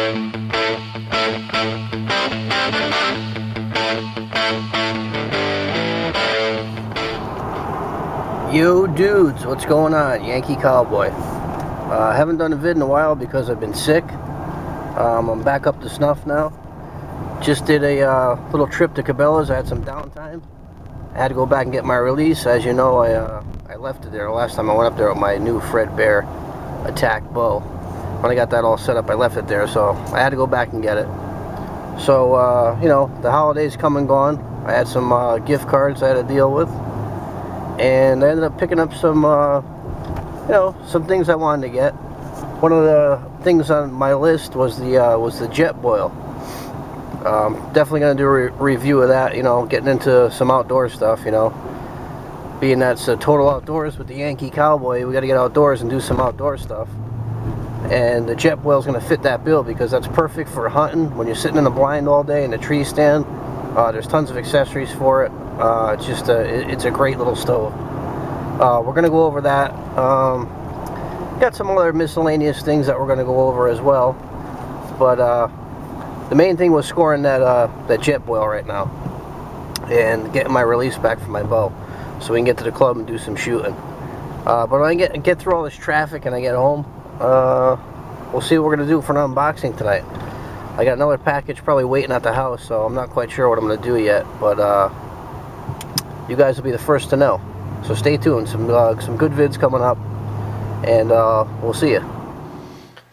Yo dudes, what's going on? Yankee Cowboy. I haven't done a vid in a while because I've been sick. I'm back up to snuff now. Just did a little trip to Cabela's. I had some downtime. I had to go back and get my release. As you know, I left it there last time I went up there with my new Fred Bear attack bow. When I got that all set up, I left it there, so I had to go back and get it. So, you know, the holidays come and gone. I had some gift cards I had to deal with. And I ended up picking up some, you know, some things I wanted to get. One of the things on my list was the jetboil. Definitely gonna do a review of that. You know, getting into some outdoor stuff. You know, being that's total outdoors with the Yankee Cowboy, we got to get outdoors and do some outdoor stuff. And the jetboil is gonna fit that bill because that's perfect for hunting when you're sitting in the blind all day in a tree stand. There's tons of accessories for it. It's just it's a great little stove. We're gonna go over that. Got some other miscellaneous things that we're gonna go over as well. But the main thing was scoring that jetboil right now and getting my release back from my bow, so we can get to the club and do some shooting. But when I get through all this traffic and I get home, we'll see what we're gonna do for an unboxing tonight. I got another package probably waiting at the house, so I'm not quite sure what I'm going to do yet, but you guys will be the first to know. So stay tuned, some good vids coming up, and we'll see you.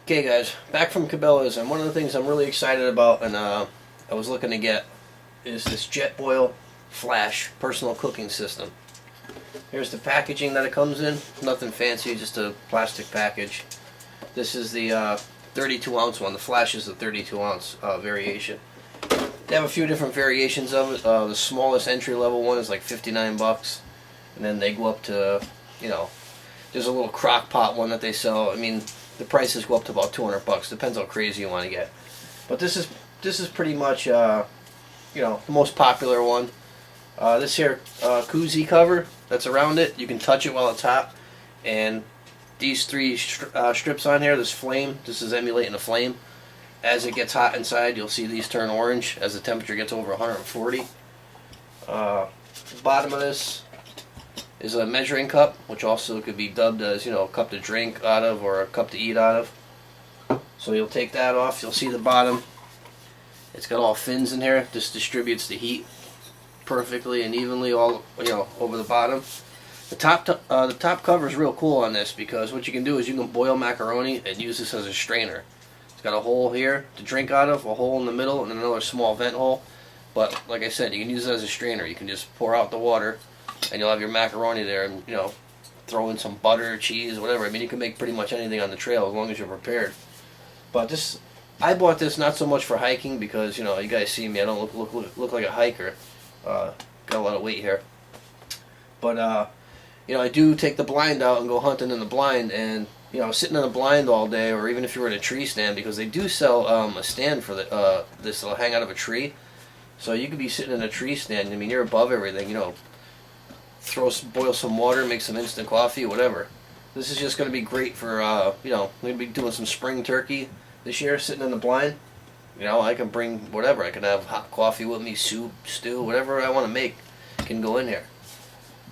Okay guys, back from Cabela's, and one of the things I'm really excited about and I was looking to get is this jetboil flash personal cooking system. Here's the packaging that it comes in. Nothing fancy, just a plastic package. This is the 32 ounce one. The flash is the 32 ounce variation. They have a few different variations of it. The smallest entry level one is like 59 bucks, and then they go up to, you know, there's a little crock pot one that they sell. I mean, the prices go up to about 200 bucks. Depends how crazy you want to get. But this is pretty much you know, the most popular one. This here koozie cover that's around it, you can touch it while it's hot, and these three strips on here, this flame, this is emulating a flame. As it gets hot inside, you'll see these turn orange as the temperature gets over 140. The bottom of this is a measuring cup, which also could be dubbed as, you know, a cup to drink out of or a cup to eat out of. So you'll take that off. You'll see the bottom. It's got all fins in here. This distributes the heat perfectly and evenly all, you know, over the bottom. The top cover is real cool on this because what you can do is you can boil macaroni and use this as a strainer. It's got a hole here to drink out of, a hole in the middle, and another small vent hole. But like I said, you can use it as a strainer. You can just pour out the water, and you'll have your macaroni there, and you know, throw in some butter, cheese, whatever. I mean, you can make pretty much anything on the trail as long as you're prepared. But this, I bought this not so much for hiking because, you know, you guys see me, I don't look like a hiker. Got a lot of weight here, but you know, I do take the blind out and go hunting in the blind, and you know, sitting in the blind all day, or even if you were in a tree stand, because they do sell a stand for the this will hang out of a tree, so you could be sitting in a tree stand. I mean, you're above everything. You know, boil some water, make some instant coffee, whatever. This is just going to be great for you know, I'm going to be doing some spring turkey this year, sitting in the blind. You know, I can bring whatever. I can have hot coffee with me, soup, stew, whatever I want to make can go in here.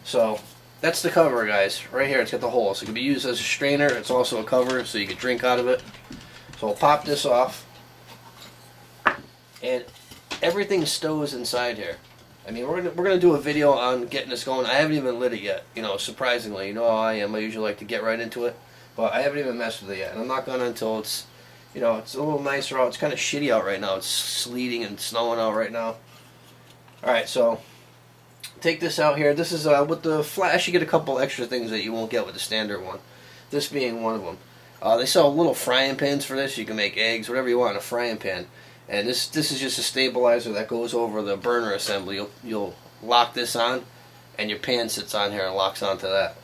So that's the cover, guys. Right here, it's got the hole. So it can be used as a strainer. It's also a cover, so you can drink out of it. So I'll pop this off. And everything stows inside here. I mean, we're gonna do a video on getting this going. I haven't even lit it yet. You know, surprisingly. You know how I am. I usually like to get right into it. But I haven't even messed with it yet. And I'm not gonna until it's, you know, it's a little nicer out. It's kind of shitty out right now. It's sleeting and snowing out right now. Alright, so take this out here. This is with the flash, you get a couple extra things that you won't get with the standard one. This being one of them. They sell little frying pans for this. You can make eggs, whatever you want in a frying pan. And this is just a stabilizer that goes over the burner assembly. You'll lock this on, and your pan sits on here and locks onto that.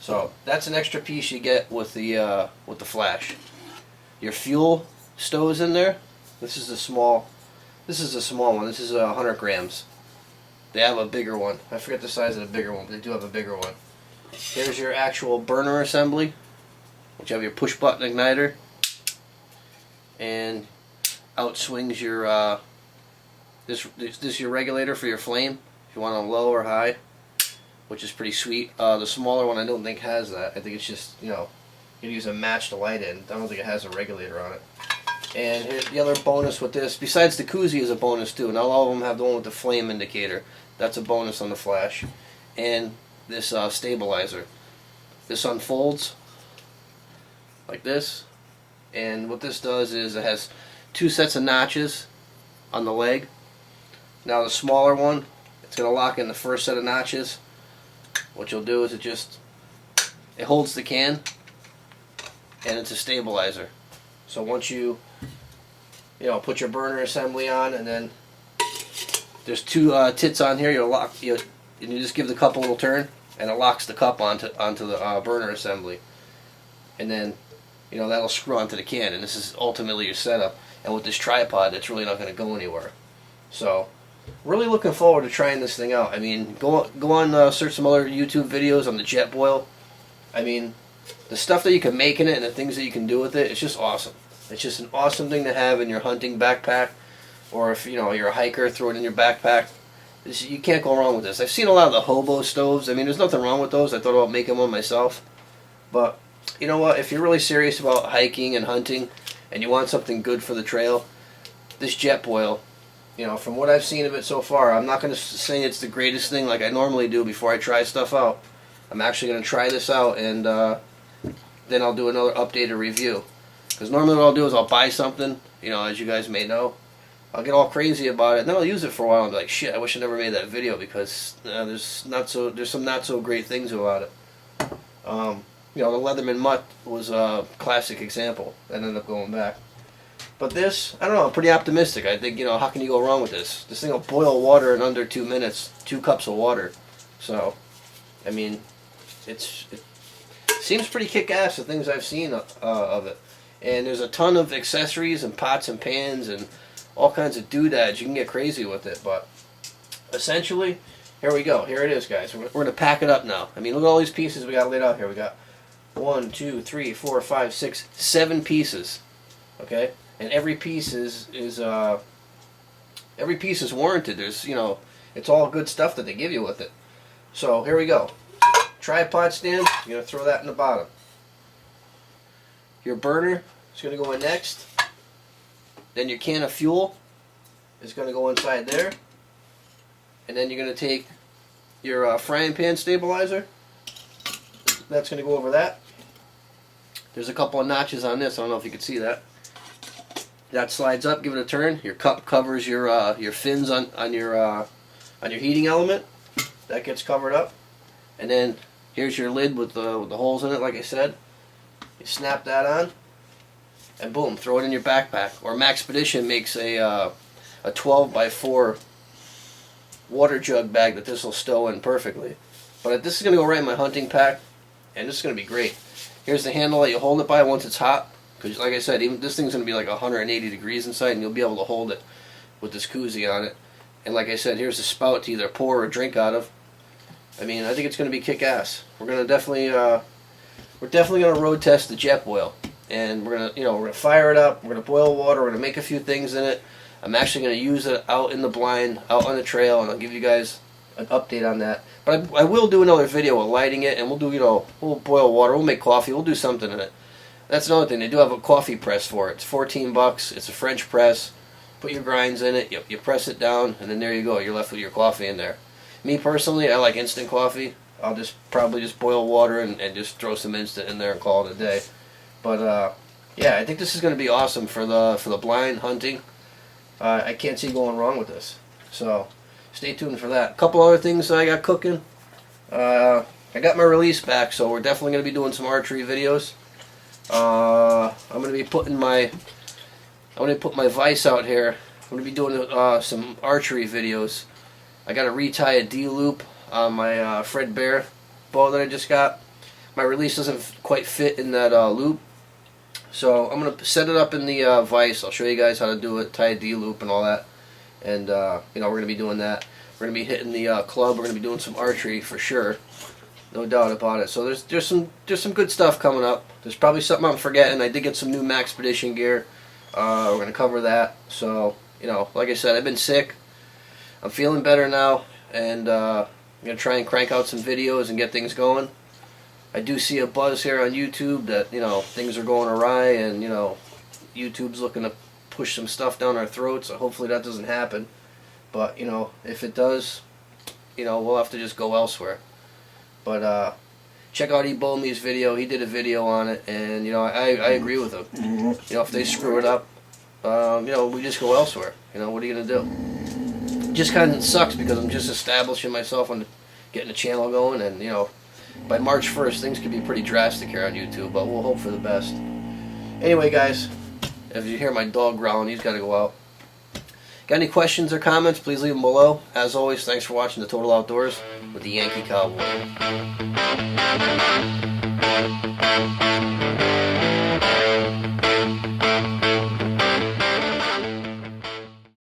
So that's an extra piece you get with the flash. Your fuel stows in there. This is a small one. This is 100 grams. They have a bigger one. I forget the size of the bigger one, but they do have a bigger one. Here's your actual burner assembly, which you have your push button igniter, and outswings your this is your regulator for your flame. If you want on low or high, which is pretty sweet. The smaller one I don't think has that. I think it's just, you know, you use a match to light it. I don't think it has a regulator on it. And here's the other bonus with this. Besides the koozie is a bonus too. Not all of them have the one with the flame indicator. That's a bonus on the flash. And this stabilizer. This unfolds like this. And what this does is it has 2 sets of notches on the leg. Now the smaller one, it's going to lock in the first set of notches. What you'll do is it holds the can, and it's a stabilizer. So once you put your burner assembly on, and then there's 2 tits on here, and you just give the cup a little turn, and it locks the cup onto the burner assembly, and then that'll screw onto the can, and this is ultimately your setup. And with this tripod, it's really not going to go anywhere. So really looking forward to trying this thing out. I mean, go on, search some other YouTube videos on the jetboil. I mean, the stuff that you can make in it and the things that you can do with it, it's just awesome. It's just an awesome thing to have in your hunting backpack, or if you're a hiker, throw it in your backpack. You can't go wrong with this. I've seen a lot of the hobo stoves. I mean, there's nothing wrong with those. I thought about making one myself. But you know what? If you're really serious about hiking and hunting, and you want something good for the trail, this jetboil, from what I've seen of it so far, I'm not going to say it's the greatest thing like I normally do before I try stuff out. I'm actually going to try this out, and then I'll do another updated review. Because normally what I'll do is I'll buy something, as you guys may know. I'll get all crazy about it, and then I'll use it for a while and be like, shit, I wish I never made that video, because there's some not so great things about it. The Leatherman mutt was a classic example. That ended up going back. But this, I don't know, I'm pretty optimistic. I think, how can you go wrong with this? This thing will boil water in under 2 minutes, 2 cups of water. So, I mean, it seems pretty kick-ass, the things I've seen of it. And there's a ton of accessories and pots and pans and all kinds of doodads. You can get crazy with it. But essentially, here we go. Here it is, guys. We're going to pack it up now. I mean, look at all these pieces we got laid out here. We got 1, 2, 3, 4, 5, 6, 7 pieces. Okay? And every piece is warranted. There's, it's all good stuff that they give you with it. So here we go. Tripod stand, you're going to throw that in the bottom. Your burner is going to go in next. Then your can of fuel is going to go inside there. And then you're going to take your frying pan stabilizer. That's going to go over that. There's a couple of notches on this. I don't know if you can see that. That slides up. Give it a turn. Your cup covers your fins on your heating element. That gets covered up. And then here's your lid with the holes in it, like I said. You snap that on, and boom, throw it in your backpack. Or Maxpedition makes a 12x4 water jug bag that this will stow in perfectly. But this is going to go right in my hunting pack, and this is going to be great. Here's the handle that you hold it by once it's hot. Because like I said, even this thing's going to be like 180 degrees inside, and you'll be able to hold it with this koozie on it. And like I said, here's the spout to either pour or drink out of. I mean, I think it's going to be kick-ass. We're going to definitely going to road test the jetboil, and we're going to fire it up. We're going to boil water. We're going to make a few things in it. I'm actually going to use it out in the blind, out on the trail, and I'll give you guys an update on that. But I will do another video of lighting it, and we'll do we'll boil water. We'll make coffee. We'll do something in it. That's another thing. They do have a coffee press for it. It's $14. It's a French press. Put your grinds in it. You press it down, and then there you go. You're left with your coffee in there. Me personally, I like instant coffee. I'll probably just boil water and just throw some instant in there and call it a day. But yeah, I think this is going to be awesome for the blind hunting. I can't see going wrong with this. So stay tuned for that. A couple other things I got cooking. I got my release back, so we're definitely going to be doing some archery videos. I'm going to be putting my vise out here. I'm going to be doing some archery videos. I got to retie a D-loop on my Fred Bear bow that I just got. My release doesn't quite fit in that loop, so I'm going to set it up in the vise. I'll show you guys how to do it, tie a D-loop and all that. And we're going to be doing that. We're going to be hitting the club. We're going to be doing some archery for sure, no doubt about it. So there's some good stuff coming up. There's probably something I'm forgetting. I did get some new Maxpedition gear. We're going to cover that. So, you know, like I said, I've been sick. I'm feeling better now, and I'm going to try and crank out some videos and get things going. I do see a buzz here on YouTube that, you know, things are going awry, and, you know, YouTube's looking to push some stuff down our throats. So hopefully that doesn't happen. But, you know, if it does, you know, we'll have to just go elsewhere. But check out ebomeys' video. He did a video on it, and, you know, I agree with him. You know, if they screw it up, you know, we just go elsewhere. You know, what are you going to do? It just kind of sucks because I'm just establishing myself on getting a channel going, and, you know, by March 1st, things could be pretty drastic here on YouTube, but we'll hope for the best. Anyway, guys, if you hear my dog growling, he's got to go out. Got any questions or comments, please leave them below. As always, thanks for watching The Total Outdoors with the Yankee Cowboy.